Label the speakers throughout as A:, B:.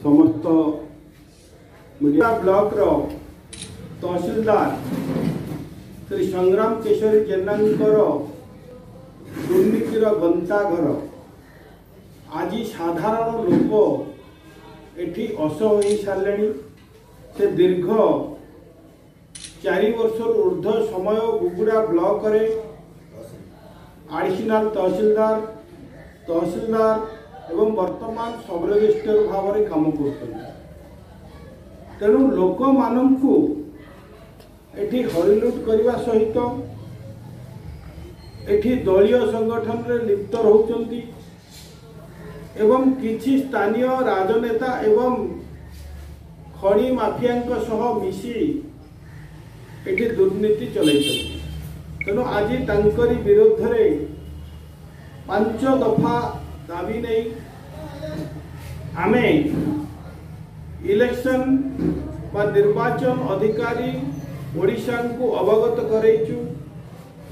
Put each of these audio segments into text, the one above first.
A: समस्त media block रो तहसीलदार श्री संग्राम केशरी जेनांकर दुर्नीतिर गंताघर आज साधारण लोक एठी असह्य सारे से दीर्घ 4 वर्ष ऊर्ध्व समय बुगुड़ा ब्लॉक रे एडिशनल तहसीलदार एवं वर्तमान सब रजिस्टर भाव में काम कर तेणु लोक मानू एठी हरिलुट करने सहित एठी दलीय संगठन रे लिप्त रहउचंती एवं किछि स्थानीय राजनेता एवं खणी माफिया सह मिसी एठी दुर्नीति चलैछंती। तेणु आज तांकरी विरोध रे 5 दफा दाबी नहीं आमे इलेक्शन बा निर्वाचन अधिकारी ओडिशा को अवगत करैचु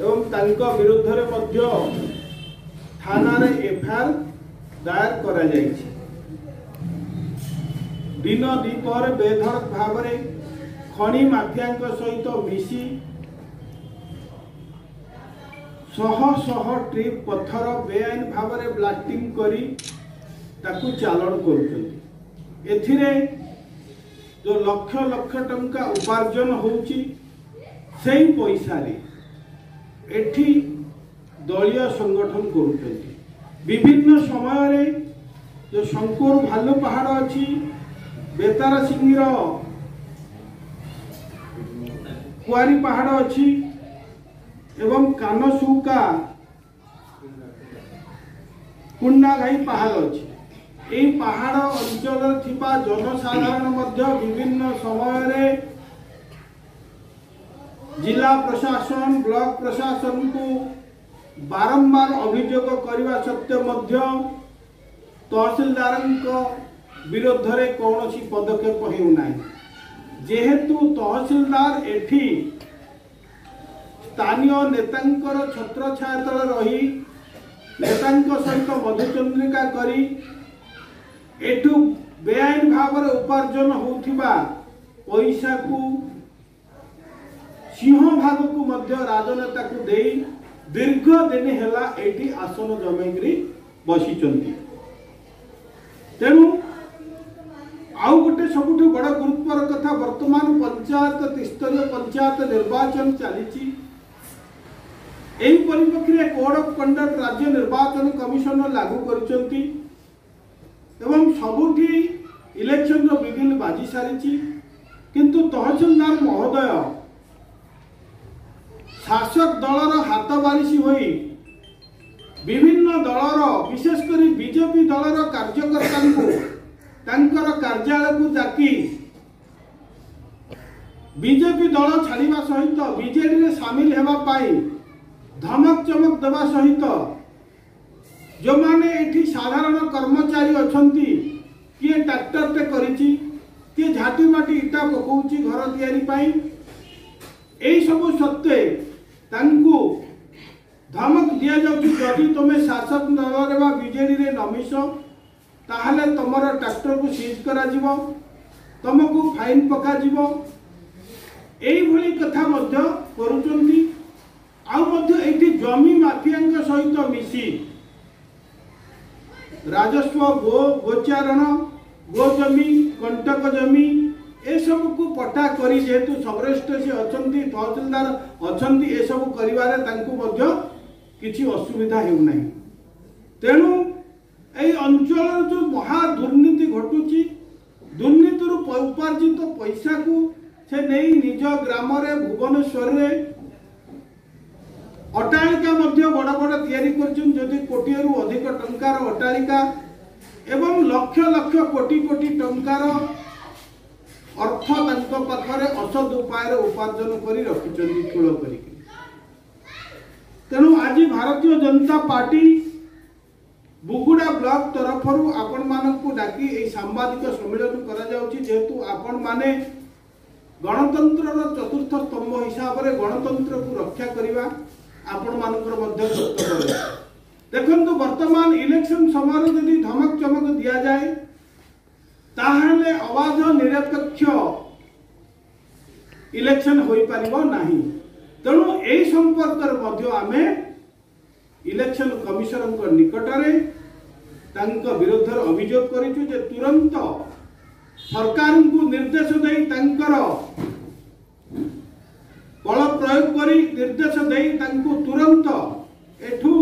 A: एवं तांका विरुद्ध रे मध्य थाना रे एफआईआर दायर करा जायछि। दिन दीपर बेधड़क भाव रे खणी माफिया सहित मिसी शह ट्रिप पत्थर बेआईन भाव में ब्लास्टिंग करी ताकू चालान करुछंती। एथिरे जो लक्ष लक्ष टंका उपार्जन होउची सेही पैसा रे एठी दलीय संगठन करुछंती। विभिन्न समय रे जो शंकर भालू पहाड़ अच्छी बेतारा सिंह कुआरी पहाड़ अच्छी एवं कानसुका कुंडाघाई पहाड़ अच्छी यही पहाड़ अंचल जनसाधारण मध्य विभिन्न समय रे जिला प्रशासन ब्लॉक प्रशासन को बारंबार अभियोग करने सत्वे मध्य तहसीलदार विरोध रे कौन पदक्षेप होना जेहेतु तहसीलदार एठी स्थानीय नेतांकर छत्र छाया तले रही नेतांक सहित मधुचंद्रिका करी एठू बेआईन भाव में उपार्जन होउथिबा पैसा को सिंह भाग को मध्य राजनेता को देई दीर्घ दिन हेला एठी आसन जमेगिरी बसिचंती। तेणु आउ गोटे सबुठ बड़ गुरुत्वर कथा वर्तमान पंचायत त्रिस्तरीय पंचायत निर्वाचन चली एही परिप्रेक्षी कोड ऑफ कंडक्ट राज्य निर्वाचन कमिशन लागू करचंती एवं सबुठी इलेक्शन रो बिगिल बाजी सारी किंतु तहसीलदार महोदय शासक दलर हाथ बारिशी होई विभिन्न दलर विशेषकर बीजेपी दलर कार्यकर्ता तांकर कार्यालय को डाकी बीजेपी दल छाड़ा सहित बीजेडी में सामिल हेबा पाई धमक चमक देवा सहित जो माने एठी साधारण कर्मचारी अछंती किए ट्रैक्टर टे करिछि किए झाटी माटी इटा पकोउछि घर तैयारी पाई एई सब सत्वे तांकु धमक दिया जाउछि जदि तमे शासक दल बा बीजेडी रे नमिस ताहले तमर ट्रैक्टर को सीज करा जिवो तुमको फाइन पका जिवो एई भली कथा मध्य करूचंती। आउ मध्य एठी जमी माफिया सहित मिसी राजस्व गोचारण गो जमी कंटक जमी ए सब को पटा करी जेहेतु सबरेस्ट से अछंती तहसीलदार अछंती ए सब करिवारे तांकु मध्य किछि असुविधा हेउ नाही। तेणु ए अंचल जो महा दुर्नीति घटुची दुर्नीति उपार्जित पैसा को से नहीं निज ग्राम रे भुवनेश्वर रे अट्टालिका मध्य बड़ बड़ तैयारी करछन जदि कोटियरु अधिक टंकार अट्टालिका एवं लक्ष लक्ष कोटी कोटी टंकार अर्थ तांको पाखरे असद उपाय उपार्जन करी रखिछन ठूल करी। तेणु आज भारतीय जनता पार्टी बुगुड़ा ब्लॉक तरफ आपण मानक डाकी ए सांबादिक सम्मेलन करा जाउची जेहेतु आपण माने गणतंत्र चतुर्थ स्तंभ हिसाब से गणतंत्र को रक्षा करने आपण मानकर मध्य कर्तव्य। देखंतु वर्तमान इलेक्शन समय जदि धमक चमक दिया जाए ताहले अबाध निरपेक्ष इलेक्शन होई परिबो नाही। तेणु एई संपर्क आमे इलेक्शन कमिशनर निकटरे तांको विरुद्ध अभियोग करिछु जे तुरंत सरकार को निर्देश देई तांकर बल प्रयोग करी निर्देश देई तांको तुरंत एठू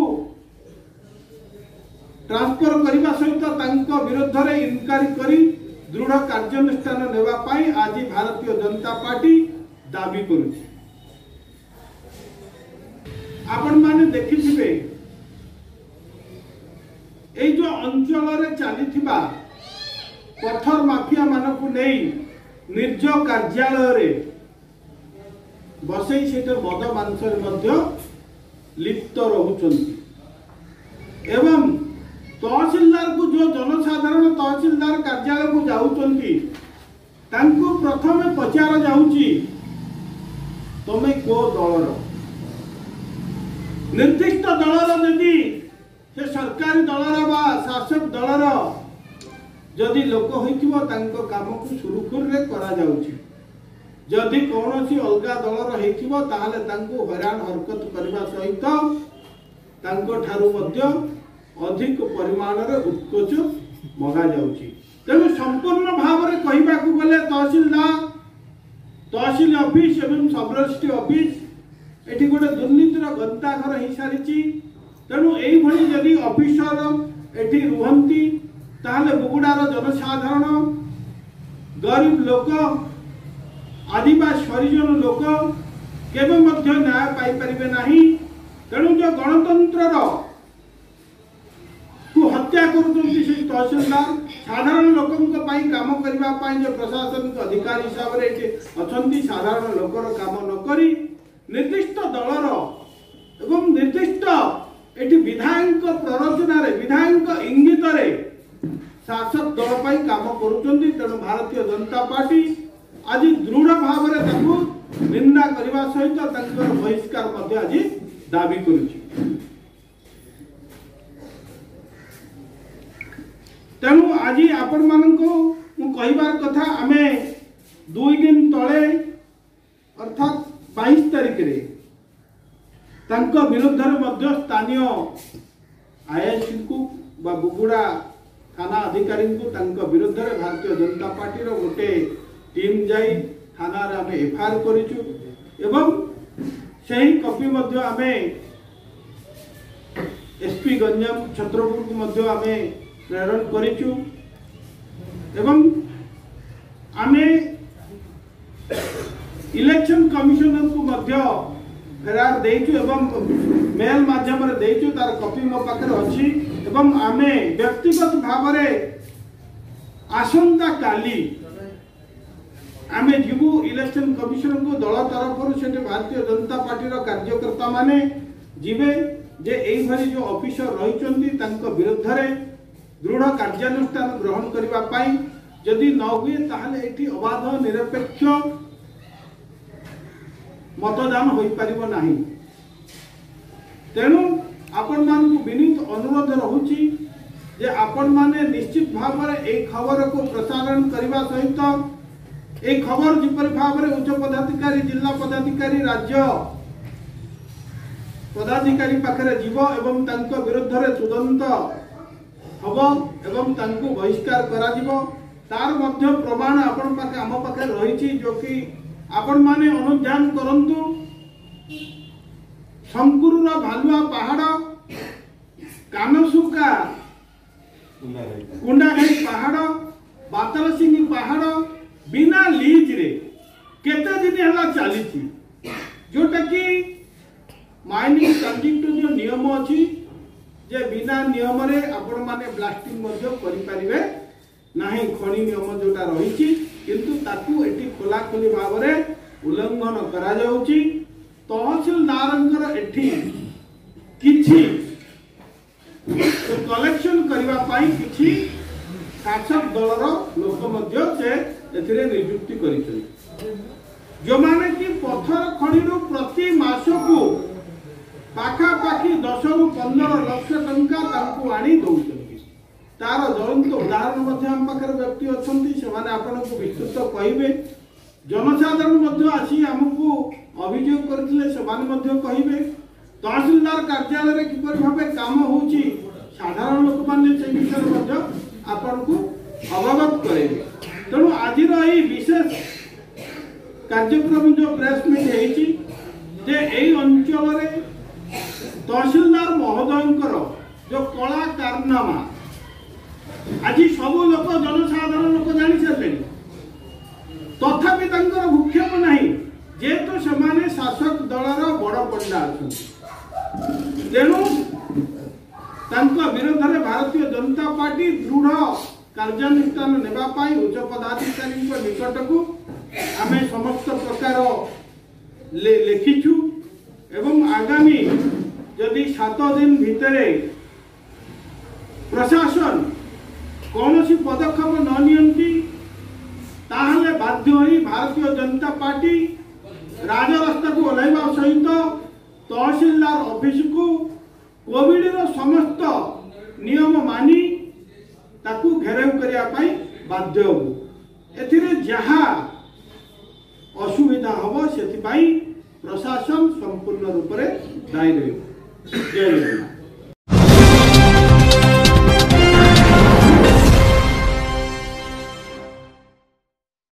A: ट्रांसफर करने सहित तांको विरुद्ध रे इनक्वारी करी दृढ़ कार्यानुष्ठान नेबा पाई आज भारतीय जनता पार्टी दाबी करुछि। आपण माने देखिथिबे ए जो अंचल रे चलीथिबा पत्थर माफिया मानकु नहीं निर्ज कार्यालय रे बसई से मद मांसर मध्य लिप्त रहुचंती एवं तहसीलदार को जो जनसाधारण तहसीलदार कार्यालय को जाउचंती तांको प्रथमे पचार जाउची तमे को दलर निर्दिष्ट दलर यदि से सरकारी दलर बा शासक दलर जदि लोक होइथिबो तांको काम को सुरुखुर रे करा जाउची। जदि कौनसी अलगा दलर हेथिबो ताहले तांको हैरान हरकत करबा सहित तांको ठारू मध्य अधिक परिमाण रे उत्कोच मगा जाउची। तेणु संपूर्ण भाव में कहबा को गले तहसीलदार तहसील ऑफिस एवं सब रजिस्ट्री ऑफिस एठी गोटे दुर्नीतिर गंताघर हो सारी। तेणु एई भली जदि ऑफिसर एठी रुहंती ताहले बुगुडार जनसाधारण गरीब लोक आदिवासी हरिजन लोक केबे मध्य न्याय पाई परिबे नाही। तेणु जो गणतंत्र को हत्या करुचंती से तहसीलदार साधारण लोकंक पाई काम करबा पाई जो प्रशासनिक अधिकारी हिसाब रे अछंती साधारण लोकर काम न करी निर्दिष्ट दलर एवं निर्दिष्ट एटी विधायक प्ररचना रे विधायक इंगित रे शासक दल पाई काम करुचंती। तेणु भारतीय जनता पार्टी आज दृढ़ भाव में ताकू निंदा करने सहित बहिष्कार आज दाबी करुछि। तेणु आज आपण मानको मु कहिबार कथा आमे 2 दिन तले अर्थात 22 तारिख रे तांको विरुद्ध रे मध्य स्थानीय आईएससी को बा बुगुड़ा थाना अधिकारी को तांको विरुद्ध रे भारतीय जनता पार्टी रो गोटे टीम जाई थाना रे आमे एफआईआर करिछु एवं सही कॉपी मध्य आमे एसपी गंजाम छत्रपुर को मध्य आमे प्रेरण करिछु एवं आमे इलेक्शन कमिशनर को मध्य फेरार देइछु एवं मेल माध्यम रे देइछु तार कॉपी मो पाखर अछि एवं आमे व्यक्तिगत भाव रे आसंता काली आमे जीवु इलेक्शन कमिशनर को दल तरफ से भारतीय जनता पार्टी रो कार्यकर्ता माने जीवे जे एई भरी जो ऑफिसर रहिचंती तांको विरुद्ध रे दृढ़ कार्यानुष्ठान ग्रहण करबा पाई जदि न हुए ताहले एठी अबाध निरपेक्ष मतदान होई परिबो नाही। तेणु आपण मान को विनीत अनुरोध रहुची जे आपण माने निश्चित भाव में ए खबर को प्रसारण करबा सहित ए खबर जिपर भाव में उच्च पदाधिकारी जिला पदाधिकारी राज्य पदाधिकारी पाखरे जीव एवं तांको विरुद्ध रे तुरंत हबो एवं तांको बहिष्कार करा जीवो। तार मध्य प्रमाण आपण पाखे आम पाखे रहिछि जो कि आपण माने अनुध्यान करंतु शंकुर भालुआ पहाड़ कानसुका कुंडाघाई पहाड़ बातलसिंगी पहाड़ बिना लीज रे केते दिन हला चली जोटा कि माइनिंग ट्रांजिट जो नियम अछि जे बिना नियम रे आपण माने ब्लास्टिंग मध्य करि परिबे नाही खनि नियम जोटा रहिछि किंतु ताकू एटी खोला खोली भाव रे उल्लंघन करा जाउछि। तहसीलदारंकर एठी किछि कलेक्शन करबा पाई किछि शासक दलर लोक मध्य से एथिरे नियुक्ति करिछन जो माने कि पत्थर खणिरु प्रति मास को पाखा पाखी 10 रु 15 लाख टंका तांको आनी दउछन। तार ज्वलंत उदाहरण मध्य हम पाखर व्यक्ति अछंती से आपको विस्तृत कहे जनसाधारण मध्य आसी आमको अभियोग करते कहे तहसीलदार कार्यालय किपर भाव काम हो साधारण लोक मैंने विषय आपको अवगत करेंगे। तेणु आज विशेष कार्यक्रम जो प्रेस मीट है अंचल तहसीलदार महोदय जो कला कारनामा आज सब लोक जनसाधारण लोक जानी सारे तथापि भूक्षेप नहीं जेहेतु से शासक दलर बड़ पंडा अच्छा तेणु विरोध में भारतीय जनता पार्टी दृढ़ कार्यानुष्ठान नेबाई उच्च पदाधिकारी निकट को आम समस्त प्रकार लिखिछु एवं आगामी जदि 7 दिन भितर प्रशासन कौन सी पदक्षेप न नियंती ताहले बाध्य होई भारतीय जनता पार्टी राजरास्ता को ओह्लैवा सहित तहसीलदार ऑफिस को कोविड रो समस्त नियम मानी ताकू घेराव करिया पाई बाध्य होबो। एथिरे जहा असुविधा हबो सेति पाई प्रशासन संपूर्ण रूप से दायी रहिबो। जय हिंद।